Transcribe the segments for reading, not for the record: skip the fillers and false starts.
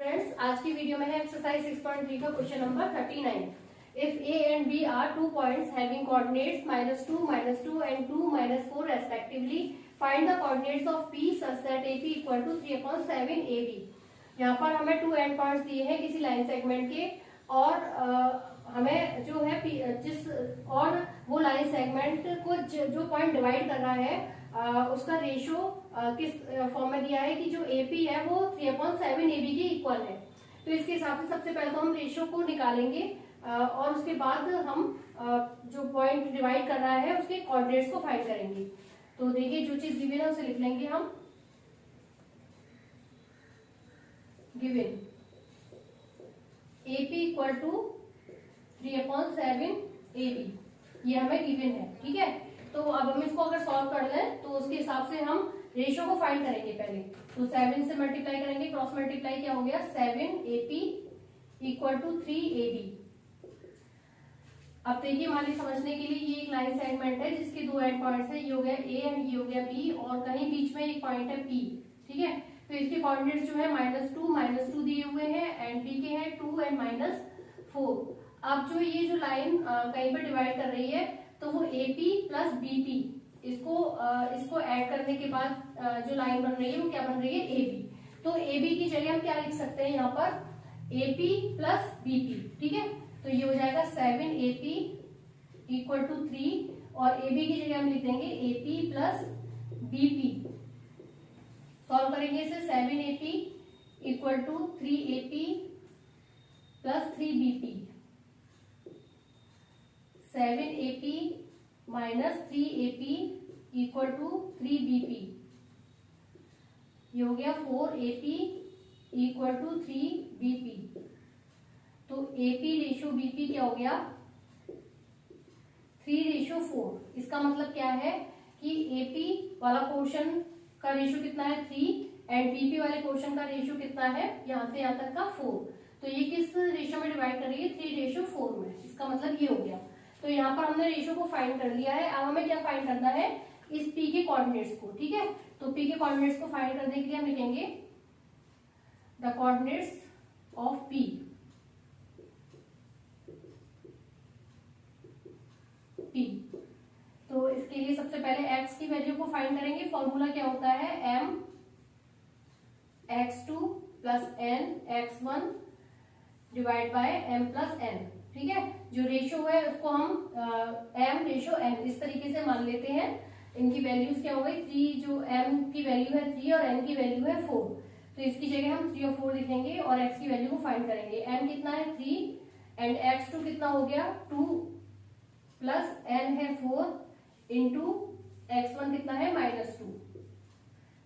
Friends, आज की video में है एक्सरसाइज 6.3 का question number 39। If A and B are 2 points having coordinates -2, -2 and 2, -4 respectively, find the coordinates of P such that AP equal to 3/7 AB। यहाँ पर हमें 2 and points दिए हैं किसी लाइन सेगमेंट के, और हमें जो है जिस और वो लाइन सेगमेंट को जो पॉइंट डिवाइड कर रहा है उसका रेशियो किस फॉर्म में दिया है कि जो एपी है वो 3/7 AB के इक्वल है। तो इसके हिसाब से सबसे पहले तो हम रेशियो को निकालेंगे और उसके बाद हम जो पॉइंट डिवाइड कर रहा है उसके कोऑर्डिनेट्स को फाइंड करेंगे। तो देखिए, जो चीज गिवन है उसे लिख लेंगे हम। Given AP equal to 3/7 AB, ये हमें गिवन है। ठीक है, तो अब हम इसको अगर सॉल्व कर लें तो उसके हिसाब से हम रेशियो को फाइंड करेंगे। पहले तो 7 से मल्टीप्लाई करेंगे, क्रॉस मल्टीप्लाई क्या हो गया, 7AP इक्वल टू 3AB। अब देखिए, मान लीजिए समझने के लिए ये एक लाइन सेगमेंट है जिसके 2 एंड पॉइंट्स है, ये हो गया A एंड ये हो गया B, और कहीं बीच में एक पॉइंट है P। ठीक है, तो इसके कोऑर्डिनेट्स जो है -2 दिए हुए हैं एंड B के हैं 2 एंड -4। अब जो ये जो लाइन कहीं पर डिवाइड कर रही है तो वो AP प्लस BP, इसको ऐड करने के बाद जो लाइन बन रही है वो क्या बन रही है, AB। तो AB की जगह हम क्या लिख सकते हैं यहाँ पर, AP प्लस BP। ठीक है, तो ये हो जाएगा 7AP इक्वल टू 3, और AB की जगह हम लिख देंगे AP प्लस BP। सॉल्व करेंगे इसे, 7AP equal to 3AP plus 3BP, 7AP minus 3AP equal to 3BP, ये हो गया 4AP इक्वल टू 3BP। तो AP रेशियो BP क्या हो गया, 3/4। इसका मतलब क्या है कि AP वाला पोर्शन का रेशियो कितना है, 3, एंड BP वाले पोर्शन का रेशियो कितना है, यहाँ से यहाँ तक का 4। तो ये किस रेशियो में डिवाइड कर रही है, 3/4 में। इसका मतलब ये हो गया। तो यहाँ पर हमने रेशियो को फाइंड कर लिया है। अब हमें क्या फाइंड करना है, इस P के कोऑर्डिनेट्स को। ठीक है, तो P के कोऑर्डिनेट्स को फाइंड करने के लिए हम लिखेंगे द कोऑर्डिनेट्स ऑफ P। तो इसके लिए सबसे पहले x की वैल्यू को फाइंड करेंगे। फॉर्मूला क्या होता है, m x2 plus n x1 divide by m plus n। ठीक है, जो रेशियो है उसको हम m रेशियो n इस तरीके से मान लेते हैं। इनकी वैल्यूज क्या हो गई, 3, जो m की वैल्यू है 3 और n की वैल्यू है 4, तो इसकी जगह हम 3 और 4 लिखेंगे और x की वैल्यू को फाइंड करेंगे। m कितना है 3 एंड x2 कितना हो गया 2 प्लस n है 4 इंटू x1 कितना है -2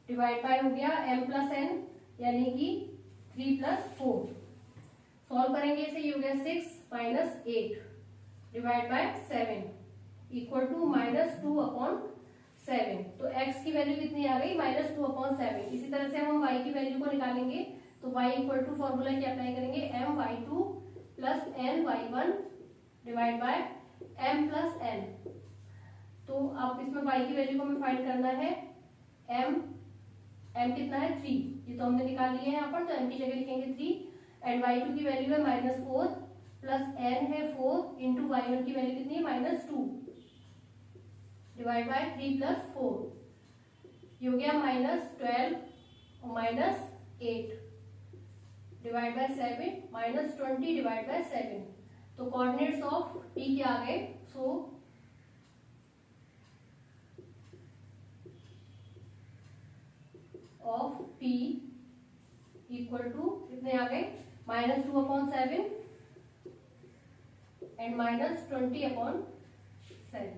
डिवाइड बाय हो गया m प्लस n यानी कि 3 प्लस 4। सॉल्व करेंगे इसे, ये हो गया 6 minus 8 divide by 7 equal to -2/7। तो x की वैल्यू कितनी आ गई, -2/7। इसी तरह से हम y की वैल्यू को निकालेंगे। तो y इक्वल टू फॉर्मूला क्या अप्लाई करेंगे, my2 plus ny1 divide by m plus n। तो अब इसमें y की वैल्यू को हमें फाइंड करना है, m कितना है 3, ये तो हमने निकाल लिया है यहाँ पर, तो m की जगह लिखेंगे 3 एंड y2 की वैल्यू है -4 प्लस n है 4 इंटू y1 की वैल्यू कितनी है -2 डिवाइड बाय 3 प्लस 4, ये हो गया -12 और -8 डिवाइड बाय 7 -20 डिवाइड बाय 7। तो कोऑर्डिनेट्स ऑफ P क्या आ गए, so of P equal to कितने आ गए, -2/7 and -20/7।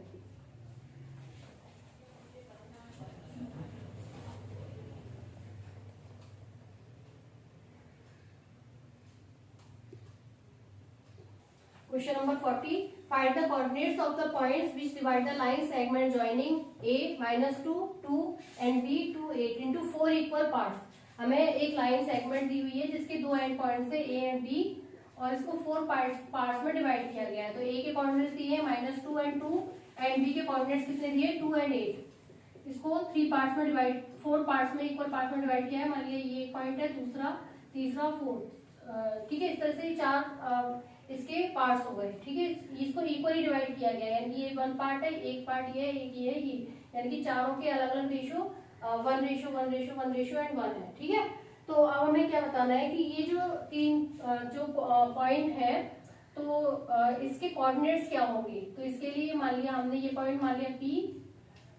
Question number 40. Find the coordinates of the points which divide the line segment joining A -2, 2 and B 2, 8 into 4 equal parts. हमें एक line segment दी हुई है जिसके 2 एंड पॉइंट्स है A एंड B, और इसको 4 पार्ट्स में डिवाइड किया गया है। तो A के कोऑर्डिनेट्स दिए हैं -2 एंड 2 एंड B के कोऑर्डिनेट्स कितने दिए, 2 एंड 8। इसको 4 पार्ट्स में इक्वल पार्ट्स में डिवाइड किया है। मान लिया ये एक पॉइंट है, दूसरा तीसरा फोर्थ, ठीक है। इस तरह से चार इसके पार्ट्स हो गए, ठीक है। इसको इक्वली डिवाइड किया गया, यानी ये 1 पार्ट है, एक पार्ट ये है, एक ये है, ये, यानी कि चारों के अलग अलग रेशो 1:1:1:1 एंड 1 है, ठीक है। तो अब हमें क्या बताना है कि ये जो तीन जो पॉइंट है, तो इसके कोऑर्डिनेट्स क्या होंगे। तो इसके लिए मान लिया हमने ये पॉइंट मान लिया P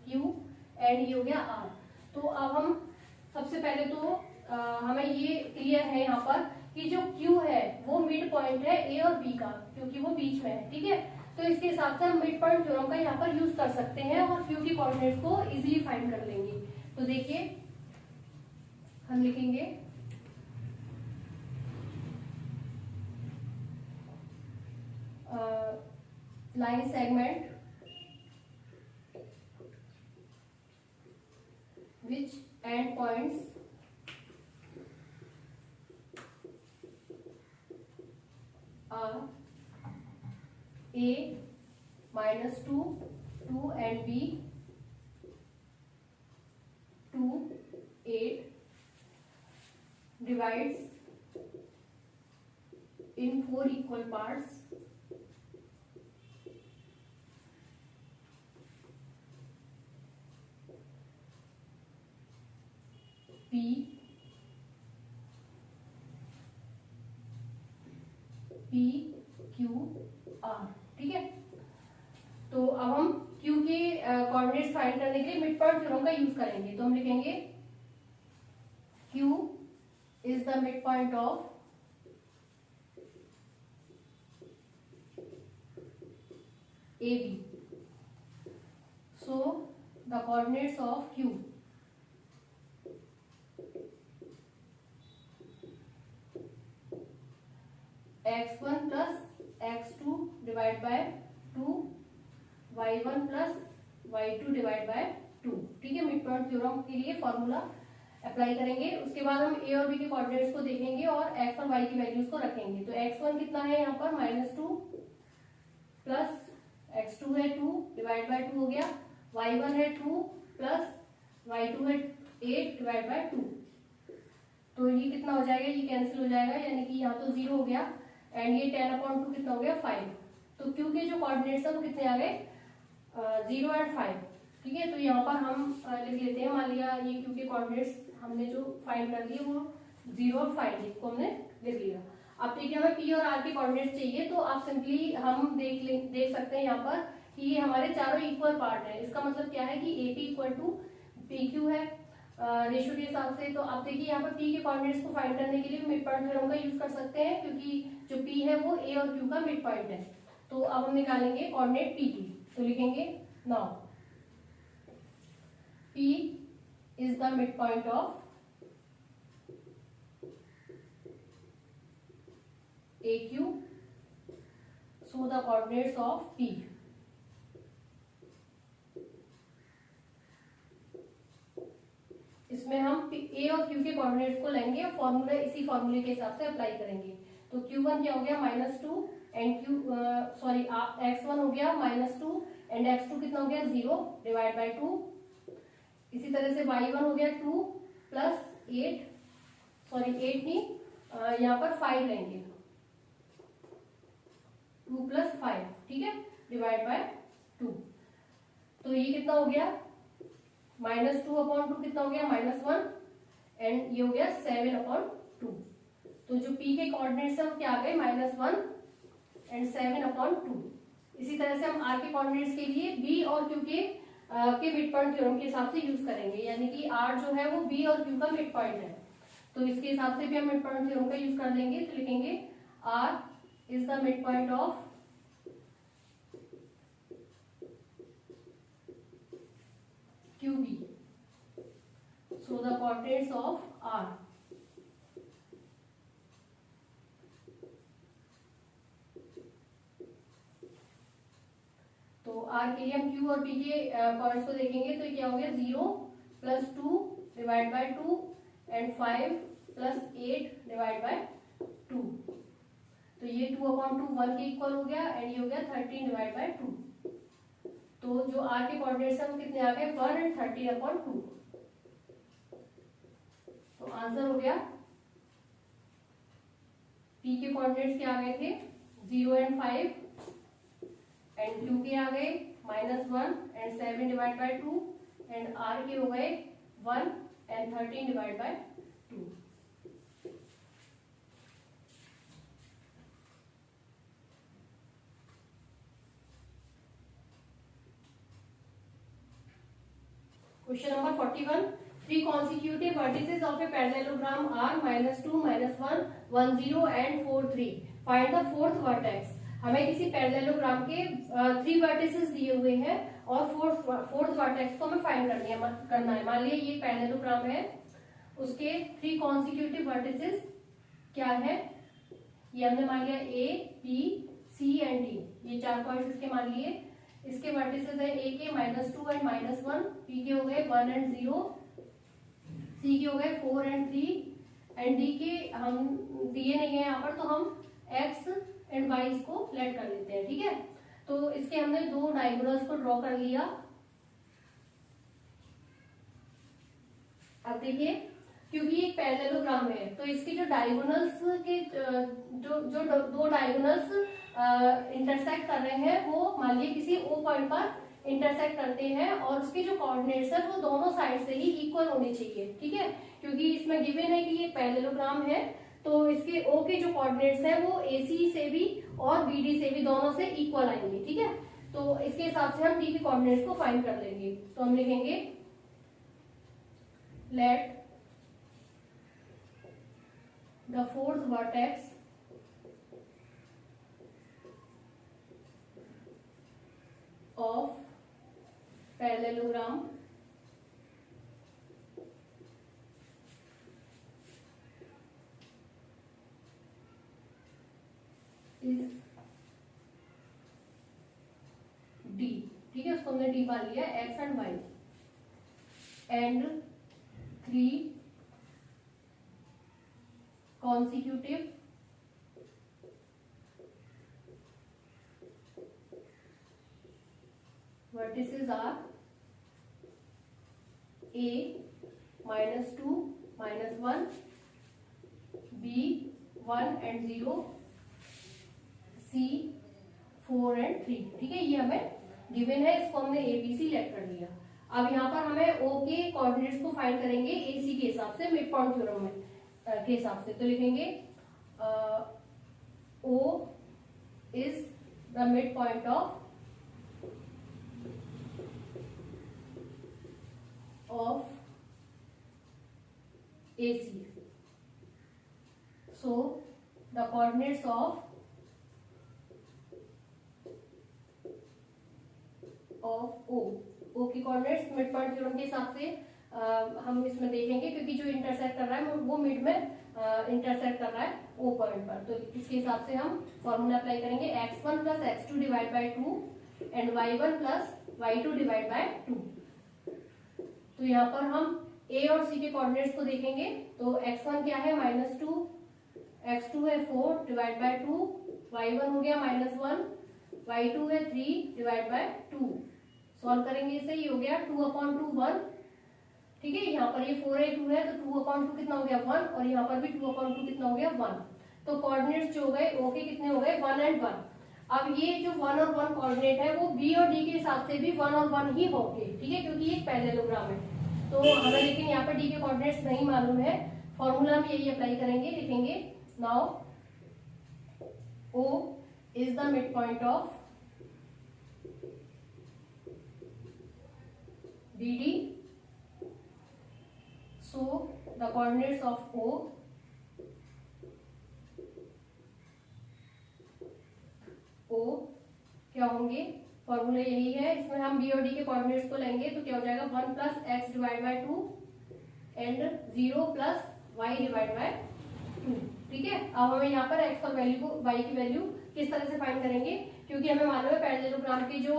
Q एंड ये हो गया R। तो अब हम सबसे पहले तो हमें ये क्लियर है यहाँ पर कि जो Q है वो मिड पॉइंट है A और B का, क्योंकि वो बीच में है, ठीक है। तो इसके हिसाब से हम मिड पॉइंट थ्योरम का यहाँ पर यूज कर सकते हैं और Q की कोऑर्डिनेट्स को इजीली फाइंड कर लेंगे। तो देखिए हम लिखेंगे line segment which endpoints are A -2, 2 and B 2, 8 divides in 4 equal parts P Q R, ठीक है। तो अब हम Q के कोऑर्डिनेट्स फाइंड करने के लिए मिड पॉइंट थ्योरम का यूज करेंगे। तो हम लिखेंगे Q is the mid point of AB, so the coordinates of Q x1 plus x2 divided by 2, y1 plus y2 divided by 2, ठीक है। मिड पॉइंट थ्योरम के लिए फॉर्मूला अप्लाई करेंगे। उसके बाद हम A और B के कोऑर्डिनेट्स को देखेंगे और x और y की वैल्यूज को रखेंगे। तो x1 कितना है यहाँ पर -2 प्लस x2 है 2 डिवाइड बाय 2 हो गया, y1 है 2 प्लस y2 है 8 डिवाइड बाय 2। तो ये कितना हो जाएगा, ये कैंसिल हो जाएगा, यानी कि यहाँ तो 0 हो गया एंड ये 10/2 कितना हो गया 5। तो Q के जो कोऑर्डिनेट्स है वो कितने आ गए 0 एंड 5, ठीक है। तो यहाँ पर हम लिख लेते हैं, मान लिया ये Q के कोऑर्डिनेट्स हमने जो फाइंड कर लिए वो 0 और 5 इसको हमने लिख लिया। अब देखिए हमें P और R के कोऑर्डिनेट्स चाहिए, तो आप सिंपली हम देख सकते हैं यहाँ पर कि ये हमारे चारों इक्वल पार्ट है। इसका मतलब क्या है कि AP इक्वल टू PQ है रेशियो के हिसाब से। तो आप देखिए यहाँ पर P के कोऑर्डिनेट्स को फाइंड करने के लिए मिड पॉइंट थ्योरम का यूज कर सकते हैं, क्योंकि जो P है वो A और Q का मिड पॉइंट है। तो अब हम निकालेंगे कोऑर्डिनेट P की। तो लिखेंगे now P is the mid point of AQ, so the coordinates of P इसमें हम A और Q के कोऑर्डिनेट्स को लेंगे और फॉर्मूला इसी फॉर्मूले के हिसाब से अप्लाई करेंगे। तो Q1 क्या हो गया -2 एंड x1 हो गया -2 एंड x2 कितना हो गया 0 डिवाइड बाय 2। इसी तरह से y1 हो गया 2 प्लस 8 नहीं यहाँ पर 5 लेंगे 2 प्लस 5, ठीक है, डिवाइड बाय 2। तो ये कितना हो गया -2/2 कितना हो गया -1 एंड ये हो गया 7/2। तो जो P के कोऑर्डिनेट्स है वो क्या आ गए -1 एंड 7/2। इसी तरह से हम R के कोऑर्डिनेट्स के लिए B और Q के मिड पॉइंट थ्योरम के हिसाब से यूज करेंगे, यानी कि R जो है वो B और Q का मिड पॉइंट है। तो इसके हिसाब से भी हम मिड पॉइंट थ्योरम का यूज कर लेंगे। तो लिखेंगे R is the mid point of QB, so the coordinates of R तो R के लिए हम Q और P के कोऑर्डिनेट्स को देखेंगे। तो क्या हो गया 0 plus 2 divide by 2 and 5 plus 8 divide by 2। तो ये 2/2 1 के इक्वल हो गया एंड ये हो गया 13 डिवाइड बाय 2। तो जो R के कोऑर्डिनेट्स है वो कितने आ गए 1 एंड 13/2। तो आंसर हो गया पी के कोऑर्डिनेट्स क्या आ गए थे 0 एंड 5 एंड क्यू के आ गए -1 and 7 divide by 2 and R के हो गए 1 and 13 divide by 2। Question number 41, 3 consecutive vertices of a parallelogram are -2, -1, 1, 0 and 4, 3. Find the fourth vertex. हमें किसी पैरेललोग्राम के 3 वर्टिसेस दिए हुए हैं और फोर्थ वर्टेक्स को हमें फाइंड करना है। मान लिया ये पैरेललोग्राम है, उसके 3 कॉन्सिक्यूटिव वर्टिसेस क्या है, ये हमने मान लिया ए, बी, सी एंड डी, ये 4 पॉइंट्स इसके मान लिए। इसके वर्टिसेस है ए के -2 एंड -1, पी के हो गए 1 एंड 0, सी के हो गए 4 एंड 3 एंड डी के हम दिए नहीं है यहाँ पर, तो हम एक्स एंड वाई इसको लेट कर लेते हैं। ठीक है, तो इसके हमने 2 डायगोनल्स को ड्रॉ कर लिया। अब देखिए, क्योंकि एक पैरेललोग्राम है तो इसके जो डायगोनल्स के जो 2 डायगोनल्स इंटरसेक्ट कर रहे हैं वो मान लीजिए किसी ओ पॉइंट पर इंटरसेक्ट करते हैं और उसके जो कोऑर्डिनेट्स है वो दोनों साइड से ही इक्वल होने चाहिए। ठीक है, क्योंकि इसमें गिवन है कि ये पैरेललोग्राम है तो इसके ओ के जो कोऑर्डिनेट्स है वो एसी से भी और बीडी से भी दोनों से इक्वल आएंगे। ठीक है, तो इसके हिसाब से हम डी के कोऑर्डिनेट्स को फाइंड कर लेंगे। तो हम लिखेंगे late the fourth vertex of parallelogram is D। ठीक है, उसको हमने डी मान लिया, x and y and 3 consecutive vertices are A -2 -1, B 1 and 0, C 4 and 3। ठीक है, ये हमें गिवन है, इसको हमने ए बी सी लेट कर लिया। अब यहाँ पर हमें ओ के कोऑर्डिनेट्स को फाइंड करेंगे ए सी के हिसाब से, मिड पॉइंट थ्योरम में के हिसाब से। तो लिखेंगे O is the mid point of AC, so the coordinates of O की कोऑर्डिनेट्स मिड पॉइंट थ्योरम के हिसाब से हम इसमें देखेंगे, क्योंकि जो इंटरसेक्ट कर रहा है वो मिड में इंटरसेक्ट कर रहा है ओ पॉइंट पर। तो इसके हिसाब से हम फॉर्मूला अप्लाई करेंगे, x1 + x2 divide by 2 and y1 + y2 divide by 2। तो यहाँ पर हम a और c के कोऑर्डिनेट्स को देखेंगे। तो x1 क्या है -2, x2 है 4 डिवाइड बाय 2, y1 हो गया -1, y2 है 3 डिवाइड बाय 2। सॉल्व करेंगे इसे, ये हो गया 2/2 1। ठीक है, यहाँ पर ये 4/2 है तो 2/2 कितना हो गया 1, और यहाँ पर भी 2/2 कितना हो गया 1। तो कोऑर्डिनेट्स जो हो गए ओ के कितने हो गए 1 एंड 1। अब ये जो 1 और 1 कोऑर्डिनेट है वो बी और डी के हिसाब से भी 1 और 1 ही होंगे। ठीक है, क्योंकि ये पैरेललोग्राम है तो हमें लेकिन यहाँ पर डी के कोऑर्डिनेट्स नहीं मालूम है, फॉर्मूला में यही अप्लाई करेंगे। लिखेंगे now O is the mid point of BD, so the coordinates of O क्या होंगे, फॉर्मूला यही है। इसमें हम बी और डी के कोऑर्डिनेट्स को लेंगे तो क्या हो जाएगा 1 + x divide by 2 and 0 + y divide by 2। ठीक है, अब हमें यहाँ पर x का वैल्यू को y की वैल्यू किस तरह से फाइंड करेंगे, क्योंकि हमें मालूम है पैरेललोग्राम के जो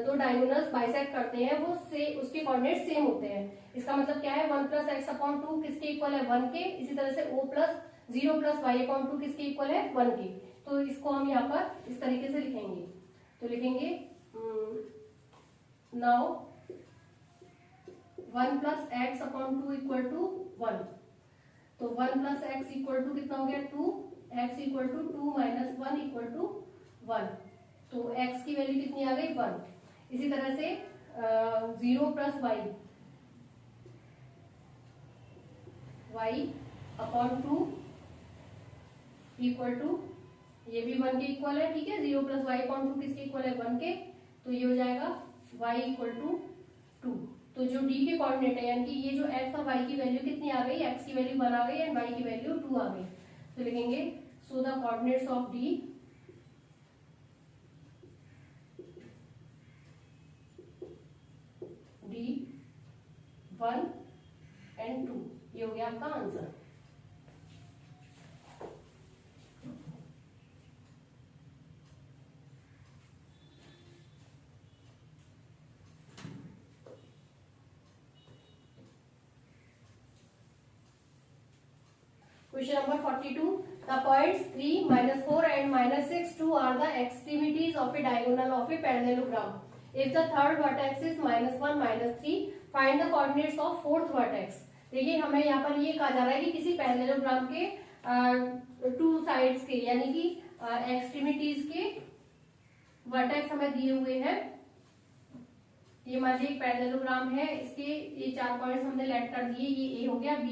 2 डायगोनल्स बाइसेक्ट करते हैं वो उसके कोऑर्डिनेट सेम होते हैं। इसका मतलब क्या है 1 + x/2 किसके इक्वल है 1 के, इसी तरह से O + 0 + y/2 किसके इक्वल है 1 के। तो इसको हम यहाँ पर इस तरीके से लिखेंगे। तो लिखेंगे नाउ 1 + x/2 = 1। तो 1 + x = कितना हो गया 2, x equal to 2 minus 1 equal to 1, तो x की वैल्यू कितनी आ गई 1। इसी तरह से 0 plus y upon 2 equal to, ये भी 1 के इक्वल है, ठीक है। 0 प्लस वाई अपॉन 2 किसके इक्वल है 1 के, तो ये हो जाएगा y इक्वल टू 2। तो जो d के कोऑर्डिनेट है, यानी कि ये जो x और y की वैल्यू कितनी आ गई, x की वैल्यू 1 आ गई एंड y की वैल्यू 2 आ गई। तो लिखेंगे so the coordinates of d d 1 and 2, ये हो गया आपका answer. Question number 42. The points 3, -4 and -6, 2 are the extremities of a diagonal of a parallelogram. If the third vertex is -1, -3, find the coordinates of fourth vertex. देखिए हमें यहाँ पर ये कहा जा रहा है कि किसी पैरेललोग्राम के 2 साइड्स के, यानी कि एक्सट्रीमिटीज के वर्टेक्स हमें दिए हुए हैं। ये मान लीजिए एक पैरेललोग्राम है, इसके ये 4 पॉइंट्स हमने लेट कर दिए, ये A हो गया, B,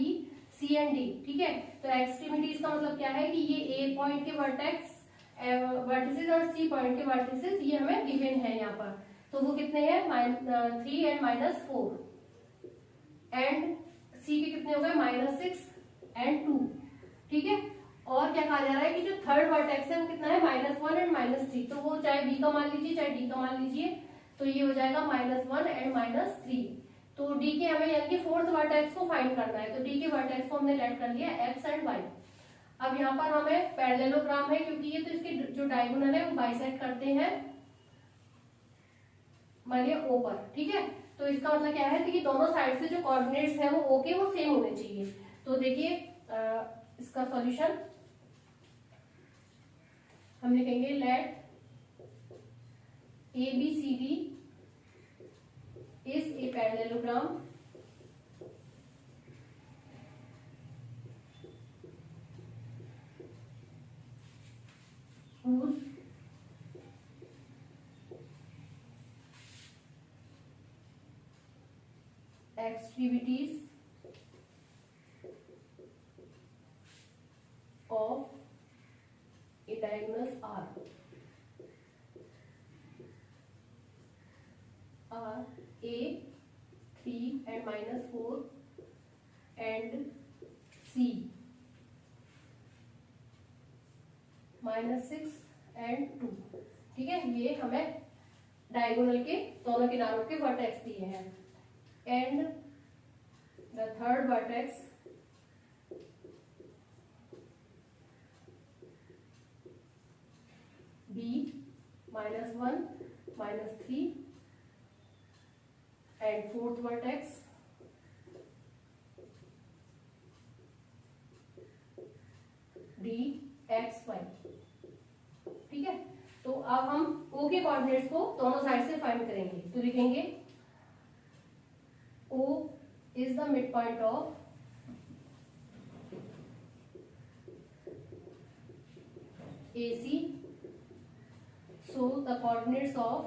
C एंड D, ठीक है। तो एक्सट्रीमिटीज का मतलब क्या है कि ये A पॉइंट के वर्टिसेस और C पॉइंट के वर्टिसेस ये हमें गिवन है यहाँ पर। तो वो कितने हैं 3 एंड -4 एंड C के कितने हो गए -6 एंड 2, ठीक है। और क्या कहा जा रहा है कि जो थर्ड वर्टेक्स है वो कितना है -1 एंड -3, तो वो चाहे B का मान लीजिए चाहे D का मान लीजिए, तो ये हो जाएगा -1 एंड -3। तो D के हमें यानी कि फोर्थ वर्टेक्स को फाइंड करना है, तो D के वर्टेक्स को हमने लेट कर लिया x एंड y। अब यहाँ पर हमें पैरेललोग्राम है, क्योंकि ये तो इसके जो डायगोनल है वो बाइसेक्ट करते हैं मानिए O पर, ठीक है। तो इसका मतलब क्या है कि दोनों साइड से जो कोऑर्डिनेट्स है वो O के वो सेम होने चाहिए। तो देखिए इसका सॉल्यूशन हम लिखेंगे late ABCD is a parallelogram whose extremities of a diagonals are A 3 and -4 and C -6 and 2, ठीक है। ये हमें डायगोनल के दोनों किनारों के वर्टेक्स दिए हैं and the third vertex B -1 -3 and fourth vertex D x y, ठीक है। तो अब हम O के कोऑर्डिनेट्स को दोनों साइड से फाइंड करेंगे। तो लिखेंगे O is the midpoint of AC, so the coordinates of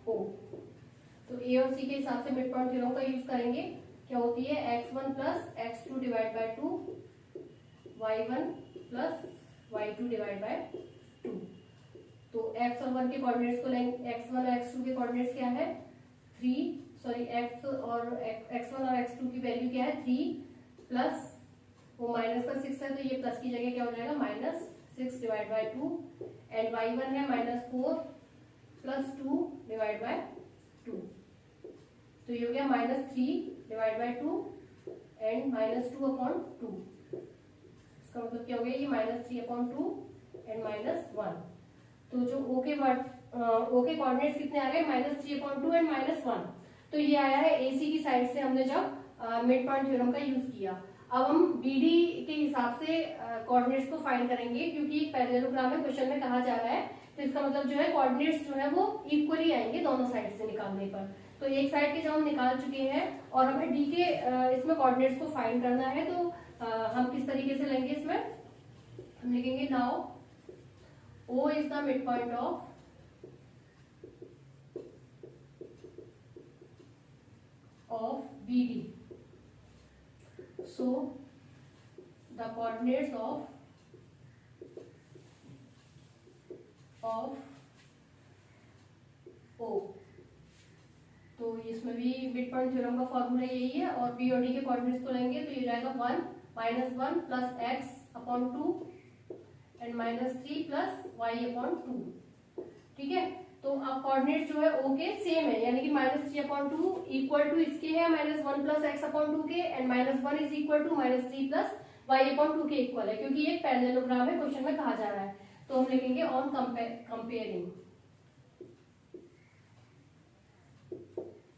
O, तो A और C के हिसाब से मिड पॉइंट थ्योरम का यूज करेंगे। क्या होती है x1 plus x2 divide by 2, y1 plus y2 divide by 2। तो x और 1 के कोऑर्डिनेट्स को लेंगे, x1 और x2 के कोऑर्डिनेट्स क्या है 3, सॉरी x1 और x2 की वैल्यू क्या है 3 प्लस वो माइनस का 6 है, तो ये प्लस की जगह क्या हो जाएगा -6 डिवाइड बाय 2 एंड y1 है -4 प्लस 2 डिवाइड बाय 2, तो ये हो गया -3 डिवाइड बाय 2 एंड -2 अपॉन 2। इसका मतलब क्या हो गया ये -3 अपॉन 2 एंड -1। तो जो O के कोऑर्डिनेट्स कितने आ गए -3 अपॉन 2 एंड -1। तो ये आया है AC की साइड से हमने जब मिड पॉइंट थ्योरम का यूज किया। अब हम BD के हिसाब से कोऑर्डिनेट्स को फाइंड करेंगे, क्योंकि एक पैरेललोग्राम में क्वेश्चन में कहा जा रहा है तो इसका मतलब जो है कोऑर्डिनेट्स जो है वो इक्वली आएंगे दोनों साइड से निकालने पर। तो एक साइड के जब हम निकाल चुके हैं और हमें डी के इसमें कोऑर्डिनेट्स को फाइंड करना है, तो हम किस तरीके से लेंगे, इसमें हम लिखेंगे now O is the mid point of BD. So the coordinates of O, तो इसमें भी मिड पॉइंट थ्योरम का फॉर्मूला यही है, और बी और डी के कोऑर्डिनेट्स को लेंगे तो ये जाएगा 1 - 1 plus x upon 2 and -3 plus y upon 2। ठीक है, तो अब कोऑर्डिनेट जो है ओ के सेम है, यानी कि -3/2 इक्वल टू इसके है -1 प्लस एक्स अपॉन 2 के, and -1 is equal to -3 plus y upon 2 के इक्वल है, क्योंकि ये पैरेललोग्राम है, क्वेश्चन में कहा जा रहा है। तो हम लिखेंगे ऑन कंपेयरिंग,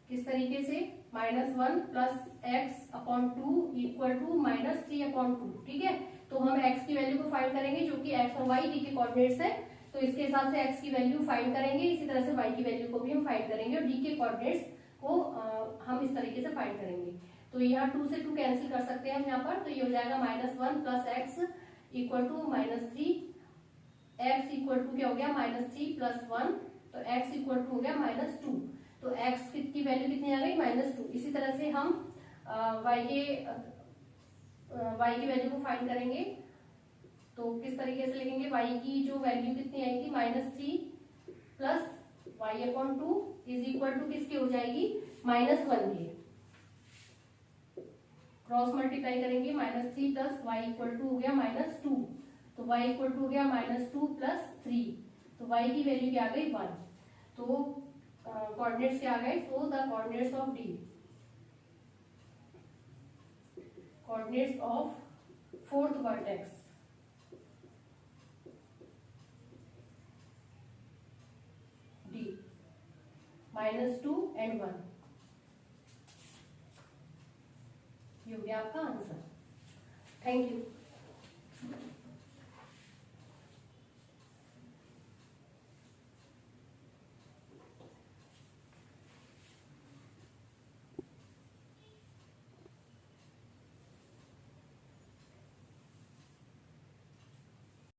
किस तरीके से, -1 plus x upon 2 equal to -3/2। ठीक है, तो हम x की वैल्यू को फाइंड करेंगे, जो कि x और y डी के कोऑर्डिनेट्स है, तो इसके हिसाब से x की वैल्यू फाइंड करेंगे, इसी तरह से y की वैल्यू को भी हम फाइंड करेंगे, और d के कोऑर्डिनेट्स को हम इस तरीके से फाइंड करेंगे। तो यहाँ 2 से 2 कैंसिल कर सकते हैं हम यहाँ पर, तो ये हो जाएगा -1 plus x equal to -3, x equal to क्या हो गया -3 प्लस 1, तो x इक्वल टू हो गया -2, तो x की वैल्यू कितनी आ गई -2। इसी तरह से हम y की वैल्यू को फाइंड करेंगे, तो किस तरीके से लिखेंगे, y की जो वैल्यू कितनी आएगी -3 plus y upon 2 is equal to किसकी हो जाएगी, -1 के, क्रॉस मल्टीप्लाई करेंगे, -3 प्लस वाई इक्वल टू हो गया -2, तो y इक्वल टू हो गया -2 प्लस 3, तो y की वैल्यू क्या आ गई 1। तो कोऑर्डिनेट्स क्या आ गए, तो the coordinates of D, coordinates of fourth vertex D -2 and 1, ये हो गया आपका आंसर। Thank you.